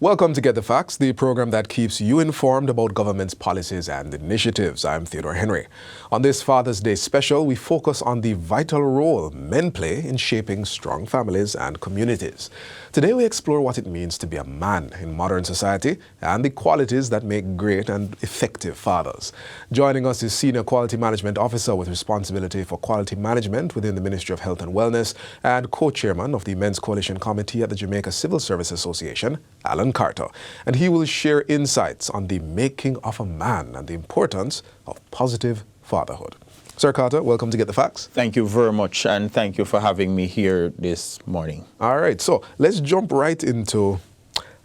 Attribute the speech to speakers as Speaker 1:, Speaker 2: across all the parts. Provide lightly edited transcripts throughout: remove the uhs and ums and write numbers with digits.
Speaker 1: Welcome to Get the Facts, the program that keeps you informed about government's policies and initiatives. I'm Theodore Henry. On this Father's Day special, we focus on the vital role men play in shaping strong families and communities. Today we explore what it means to be a man in modern society and the qualities that make great and effective fathers. Joining us is Senior Quality Management Officer with responsibility for quality management within the Ministry of Health and Wellness and co-chairman of the Men's Coalition Committee at the Jamaica Civil Service Association, Alan Carter. And he will share insights on the making of a man and the importance of positive fatherhood. Sir Carter, welcome to Get the Facts.
Speaker 2: Thank you very much, and thank you for having me here this morning.
Speaker 1: All right, so let's jump right into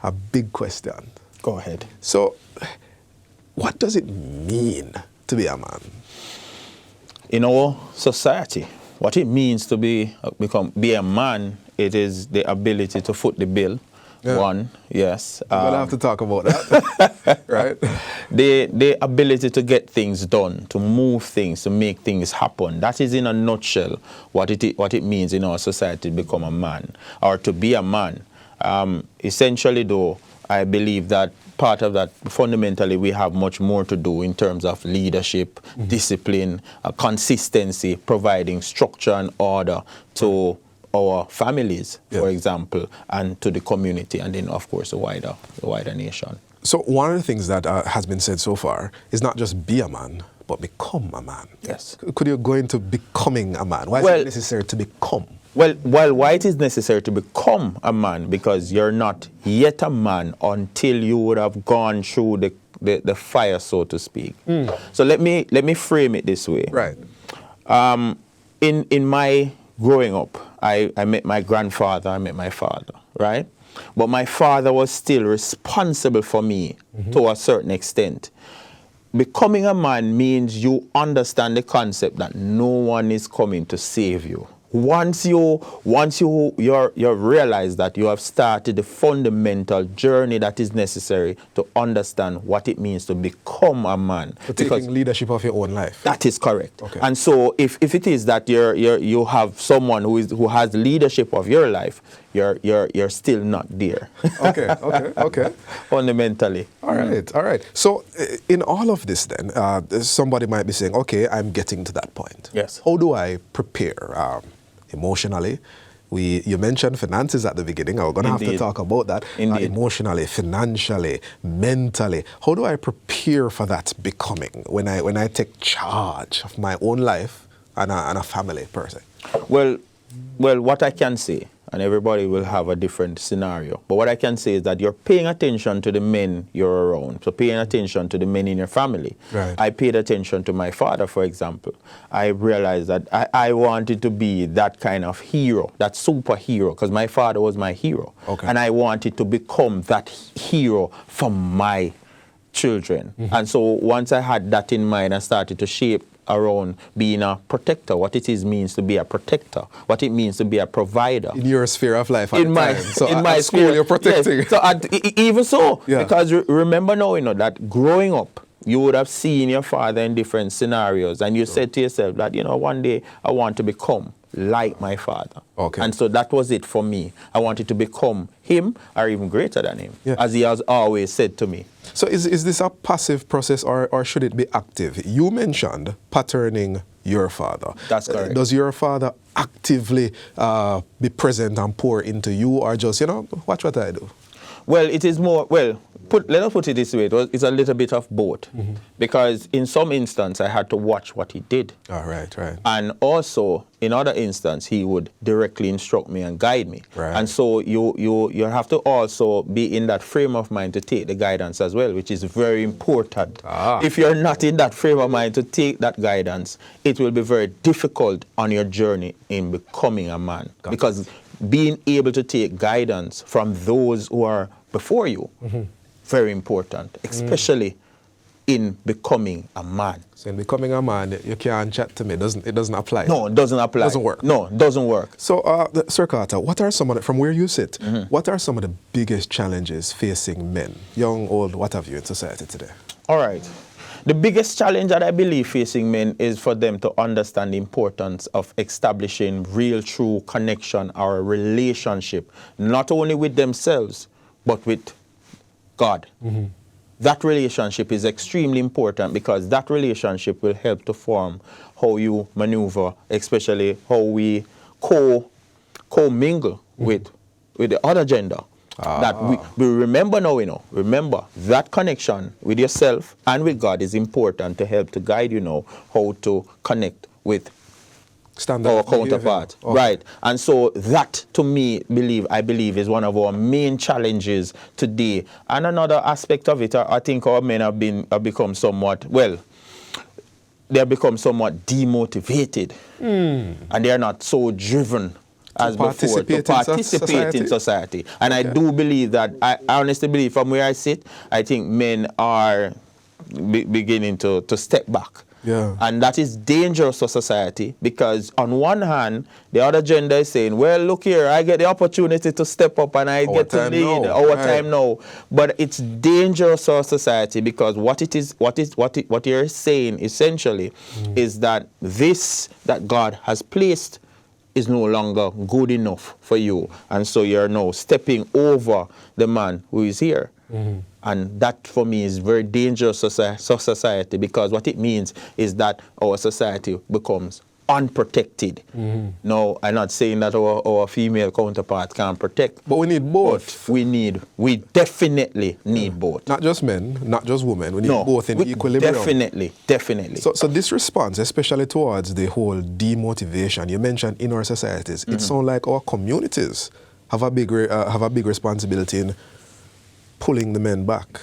Speaker 1: a big question.
Speaker 2: Go ahead.
Speaker 1: So, what does it mean to be a man?
Speaker 2: In our society, what it means to be a man, it is the ability to foot the bill. Yeah. One, yes.
Speaker 1: We're gonna have to talk about that, right?
Speaker 2: The ability to get things done, to move things, to make things happen. That is, in a nutshell, what it means in our society to become a man or to be a man. Essentially, though, I believe that part of that, fundamentally, we have much more to do in terms of leadership, discipline, consistency, providing structure and order to our families, for example, and to the community, and then, of course, the wider nation.
Speaker 1: So one of the things that has been said so far is not just be a man, but become a man.
Speaker 2: Yes.
Speaker 1: Could you go into becoming a man? Why is it necessary to become?
Speaker 2: Well, why it is necessary to become a man? Because you're not yet a man until you would have gone through the fire, so to speak. So let me frame it this way.
Speaker 1: Right.
Speaker 2: In my growing up, I met my grandfather, I met my father, right? But my father was still responsible for me to a certain extent. Becoming a man means you understand the concept that no one is coming to save you. Once you realize that you have started the fundamental journey that is necessary to understand what it means to become a man.
Speaker 1: So taking leadership of your own life.
Speaker 2: That is correct.
Speaker 1: Okay.
Speaker 2: And so if it is that you have someone who has leadership of your life, you're still not there.
Speaker 1: Okay.
Speaker 2: Fundamentally.
Speaker 1: All right. So in all of this then, somebody might be saying, okay, I'm getting to that point.
Speaker 2: Yes.
Speaker 1: How do I prepare? Emotionally, you mentioned finances at the beginning. I'm going to have to talk about that. Emotionally, financially, mentally. How do I prepare for that becoming when I take charge of my own life and a family per se?
Speaker 2: Well, what I can say, and everybody will have a different scenario, but what I can say is that you're paying attention to the men you're around. So paying attention to the men in your family.
Speaker 1: Right.
Speaker 2: I paid attention to my father, for example. I realized that I wanted to be that kind of hero, that superhero, because my father was my hero.
Speaker 1: Okay.
Speaker 2: And I wanted to become that hero for my children. And so once I had that in mind, I started to shape around being a protector, what it means to be a protector, what it means to be a provider.
Speaker 1: In your sphere of life at
Speaker 2: in
Speaker 1: the
Speaker 2: my,
Speaker 1: time. So
Speaker 2: in
Speaker 1: at
Speaker 2: my
Speaker 1: school
Speaker 2: sphere,
Speaker 1: you're protecting.
Speaker 2: Yes. So even so, because remember now, that growing up, you would have seen your father in different scenarios, and you said to yourself that, one day I want to become like my father.
Speaker 1: Okay.
Speaker 2: And so that was it for me. I wanted to become him or even greater than him, as he has always said to me.
Speaker 1: So is this a passive process or should it be active? You mentioned patterning your father.
Speaker 2: That's correct.
Speaker 1: Does your father actively be present and pour into you, or just, watch what I do?
Speaker 2: Well, it is more, let us put it this way, it's a little bit of both. Because in some instance, I had to watch what he did.
Speaker 1: Oh, right.
Speaker 2: And also, in other instance, he would directly instruct me and guide me.
Speaker 1: Right.
Speaker 2: And so you have to also be in that frame of mind to take the guidance as well, which is very important. If you're not in that frame of mind to take that guidance, it will be very difficult on your journey in becoming a man. Because being able to take guidance from those who are before you, very important, especially in becoming a man.
Speaker 1: So in becoming a man, you can't chat to me. It doesn't apply.
Speaker 2: No, it doesn't apply.
Speaker 1: Doesn't work.
Speaker 2: No, it doesn't work.
Speaker 1: So, Sir Carter, what are some of from where you sit, what are some of the biggest challenges facing men, young, old, what have you, in society today?
Speaker 2: All right. The biggest challenge that I believe facing men is for them to understand the importance of establishing real, true connection or relationship, not only with themselves, but with God. That relationship is extremely important because that relationship will help to form how you maneuver, especially how we co-mingle with the other gender. That we remember now, remember that connection with yourself and with God is important to help to guide you know how to connect with our counterpart.
Speaker 1: Okay.
Speaker 2: Right. And so that to me I believe is one of our main challenges today. And another aspect of it, I think our men have become somewhat, well, they have become somewhat demotivated and they are not so driven as before to participate in society. And I do believe that, I honestly believe from where I sit, I think men are beginning to step back.
Speaker 1: Yeah.
Speaker 2: And that is dangerous for society because on one hand, the other gender is saying, well, look here, I get the opportunity to step up and I get to lead time now. But it's dangerous for society because what you're saying essentially is that this that God has placed is no longer good enough for you. And so you're now stepping over the man who is here. And that for me is very dangerous for society because what it means is that our society becomes unprotected. No, I'm not saying that our female counterpart can't protect.
Speaker 1: But we need both.
Speaker 2: We definitely need both.
Speaker 1: Not just men, not just women. We need both in equilibrium.
Speaker 2: Definitely.
Speaker 1: So this response, especially towards the whole demotivation you mentioned in our societies, it sounds like our communities have a big responsibility in pulling the men back.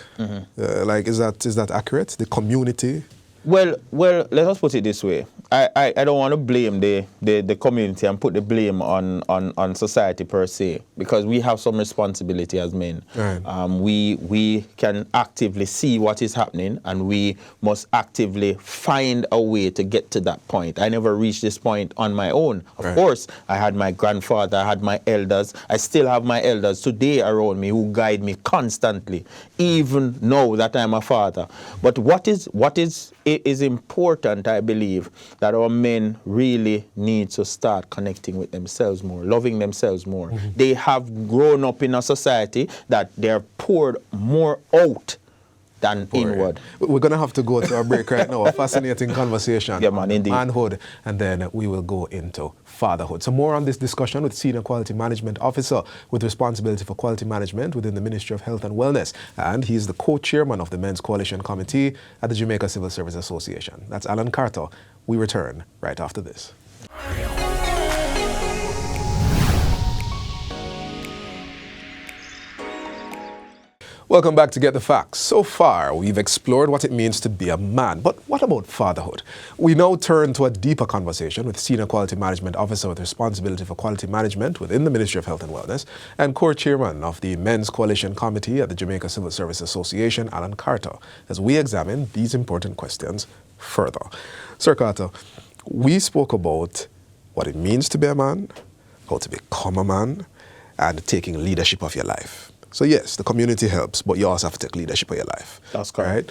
Speaker 1: Like, is that accurate? The community?
Speaker 2: Well, let us put it this way. I don't want to blame the community and put the blame on society per se, because we have some responsibility as men.
Speaker 1: Right.
Speaker 2: We can actively see what is happening, and we must actively find a way to get to that point. I never reached this point on my own. Of course, I had my grandfather, I had my elders. I still have my elders today around me who guide me constantly, even now that I'm a father. But what is important, I believe, that our men really need to start connecting with themselves more, loving themselves more. They have grown up in a society that they're poured more out than inward.
Speaker 1: We're going to have to go to a break right now. A fascinating conversation
Speaker 2: man,
Speaker 1: on
Speaker 2: indeed.
Speaker 1: manhood, and then we will go into fatherhood. So more on this discussion with Senior Quality Management Officer with responsibility for quality management within the Ministry of Health and Wellness. And he's the co-chairman of the Men's Coalition Committee at the Jamaica Civil Service Association. That's Alan Carter. We return right after this. Welcome back to Get the Facts. So far, we've explored what it means to be a man. But what about fatherhood? We now turn to a deeper conversation with Senior Quality Management Officer with responsibility for quality management within the Ministry of Health and Wellness and co-chairman of the Men's Coalition Committee at the Jamaica Civil Service Association, Alan Carter, as we examine these important questions further. Sir Carter, we spoke about what it means to be a man, how to become a man, and taking leadership of your life. So yes, the community helps, but you also have to take leadership of your life.
Speaker 2: That's correct.
Speaker 1: Right?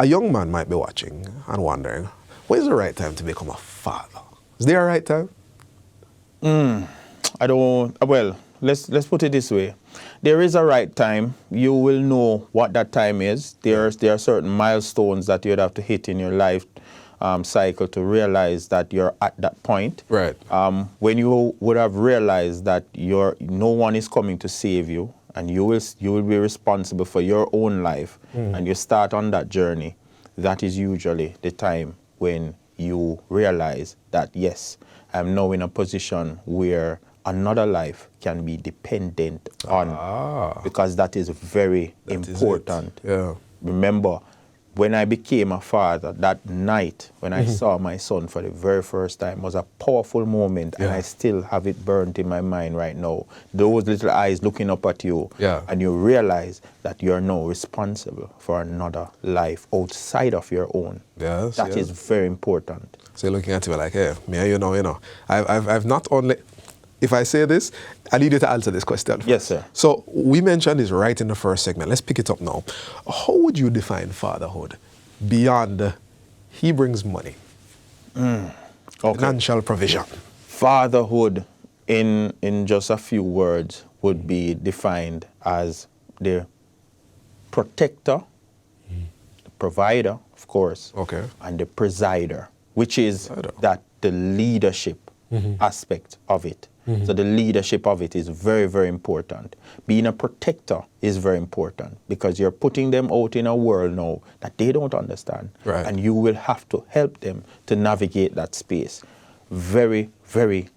Speaker 1: A young man might be watching and wondering, when is the right time to become a father? Is there a right time?
Speaker 2: Well, let's put it this way. There is a right time. You will know what that time is. There are certain milestones that you'd have to hit in your life cycle to realize that you're at that point.
Speaker 1: Right.
Speaker 2: When you would have realized that no one is coming to save you, and you will be responsible for your own life, and you start on that journey, that is usually the time when you realize that, yes, I'm now in a position where another life can be dependent on, because that is very important.
Speaker 1: Yeah.
Speaker 2: Remember, when I became a father, that night when I saw my son for the very first time was a powerful moment, and I still have it burnt in my mind right now. Those little eyes looking up at you, and you realize that you're now responsible for another life outside of your own.
Speaker 1: Yes,
Speaker 2: that is very important.
Speaker 1: So you're looking at me like, hey, me, you know, I've not only... If I say this, I need you to answer this question first.
Speaker 2: Yes, sir.
Speaker 1: So we mentioned this right in the first segment. Let's pick it up now. How would you define fatherhood beyond he brings money? Financial provision.
Speaker 2: Fatherhood, in just a few words, would be defined as the protector, the provider, of course,
Speaker 1: Okay.
Speaker 2: and the presider, which is that the leadership aspect of it. So the leadership of it is very, very important. Being a protector is very important because you're putting them out in a world now that they don't understand.
Speaker 1: Right.
Speaker 2: And you will have to help them to navigate that space. Very, very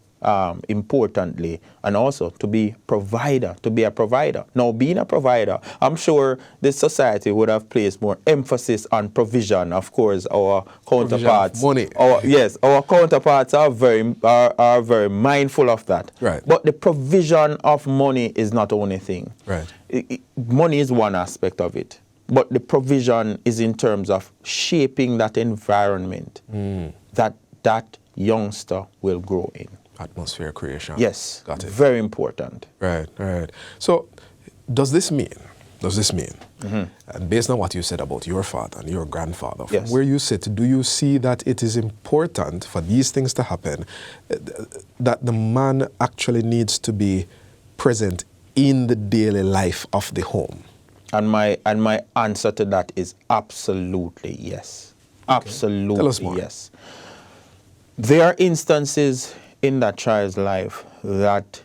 Speaker 2: importantly, and also to be a provider. Now, being a provider, I'm sure this society would have placed more emphasis on provision. Of course, our counterparts,
Speaker 1: money.
Speaker 2: Our counterparts are very mindful of that.
Speaker 1: Right.
Speaker 2: But the provision of money is not the only thing.
Speaker 1: Right.
Speaker 2: Money is one aspect of it, but the provision is in terms of shaping that environment that youngster will grow in.
Speaker 1: Atmosphere creation.
Speaker 2: Yes.
Speaker 1: Got it.
Speaker 2: Very important.
Speaker 1: Right. So, does this mean, and based on what you said about your father and your grandfather, from
Speaker 2: Yes.
Speaker 1: where you sit, do you see that it is important for these things to happen, that the man actually needs to be present in the daily life of the home?
Speaker 2: And my answer to that is absolutely yes. Okay. Absolutely.
Speaker 1: Tell us more.
Speaker 2: Yes. There are instances in that child's life that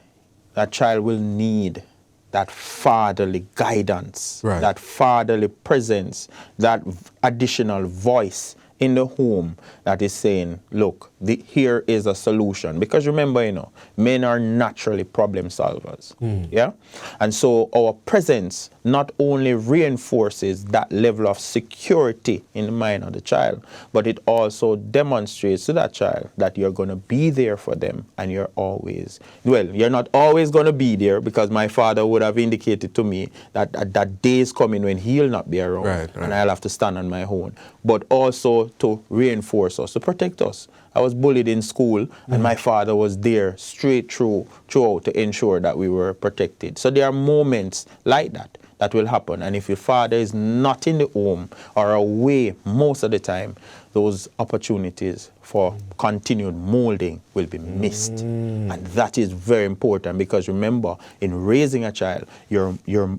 Speaker 2: child will need that fatherly guidance,
Speaker 1: right.
Speaker 2: that fatherly presence, that additional voice in the home that is saying, look, here is a solution. Because remember, men are naturally problem solvers. Yeah? And so our presence not only reinforces that level of security in the mind of the child, but it also demonstrates to that child that you're going to be there for them and you're not always going to be there, because my father would have indicated to me that day is coming when he'll not be around,
Speaker 1: right.
Speaker 2: and I'll have to stand on my own. But also to reinforce us, to protect us. I was bullied in school, and my father was there straight throughout to ensure that we were protected. So there are moments like that will happen. And if your father is not in the home or away most of the time, those opportunities for continued molding will be missed. And that is very important, because remember, in raising a child, you're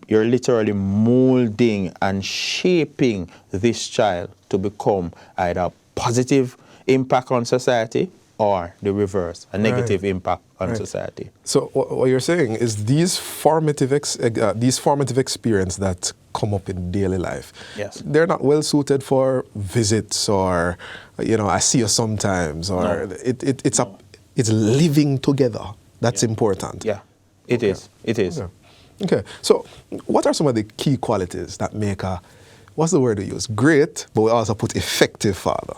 Speaker 2: literally molding and shaping this child to become either positive impact on society or the reverse, a negative impact on society.
Speaker 1: So what you're saying is these formative experiences that come up in daily life,
Speaker 2: yes,
Speaker 1: they're not well suited for visits or, I see you sometimes, or it's living together. That's important.
Speaker 2: Yeah, it is. It is.
Speaker 1: Okay. So what are some of the key qualities that make what's the word we use? Great, but we also put effective father.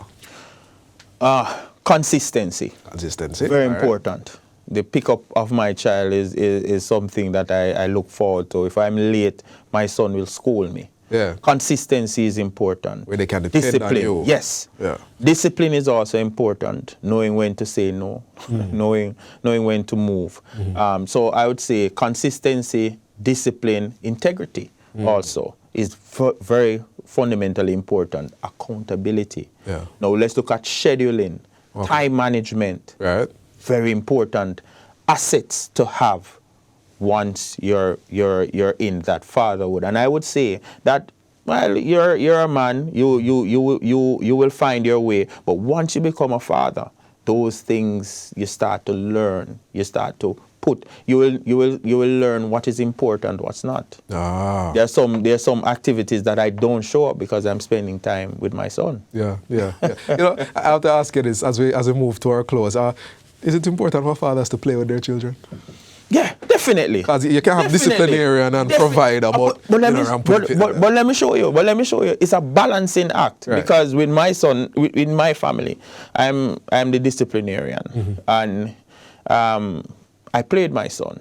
Speaker 2: Consistency.
Speaker 1: Consistency.
Speaker 2: Very important. The pickup of my child is something that I look forward to. If I'm late, my son will scold me.
Speaker 1: Yeah.
Speaker 2: Consistency is important.
Speaker 1: Where they can depend on you.
Speaker 2: Yes.
Speaker 1: Yeah.
Speaker 2: Discipline is also important. Knowing when to say no, knowing when to move. So I would say consistency, discipline, integrity also is very fundamentally important. Accountability.
Speaker 1: Yeah.
Speaker 2: Now let's look at scheduling, time management.
Speaker 1: Right.
Speaker 2: Very important assets to have once you're in that fatherhood. And I would say that, well, you're a man, you will find your way, but once you become a father, those things you start to learn, you will learn what is important, what's not. There's some activities that I don't show up because I'm spending time with my son.
Speaker 1: Yeah. I have to ask you this as we move to our close. Is it important for fathers to play with their children?
Speaker 2: Yeah, definitely.
Speaker 1: Because you can have disciplinarian and provider, but
Speaker 2: let me show you. It's a balancing act, right? Because with my son, with my family, I'm the disciplinarian, and I played my son.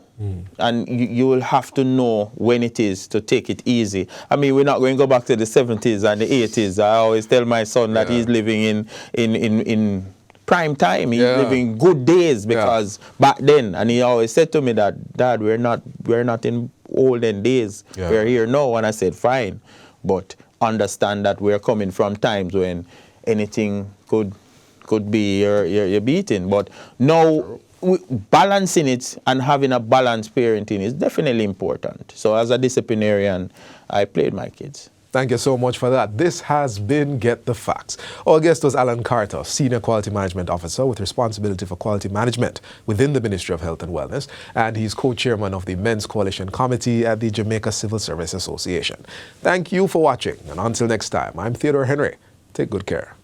Speaker 2: And you will have to know when it is to take it easy. I mean, we're not going to go back to the 70s and the 80s. I always tell my son that he's living in prime time. He's living good days, because back then, and he always said to me that, Dad, we're not in olden days. We're here now. And I said, fine, but understand that we're coming from times when anything could be your beating. But now, balancing it and having a balanced parenting is definitely important. So as a disciplinarian, I played my kids.
Speaker 1: Thank you so much for that. This has been Get the Facts. Our guest was Alan Carter, Senior Quality Management Officer with responsibility for quality management within the Ministry of Health and Wellness, and he's co-chairman of the Men's Coalition Committee at the Jamaica Civil Service Association. Thank you for watching, and until next time, I'm Theodore Henry. Take good care.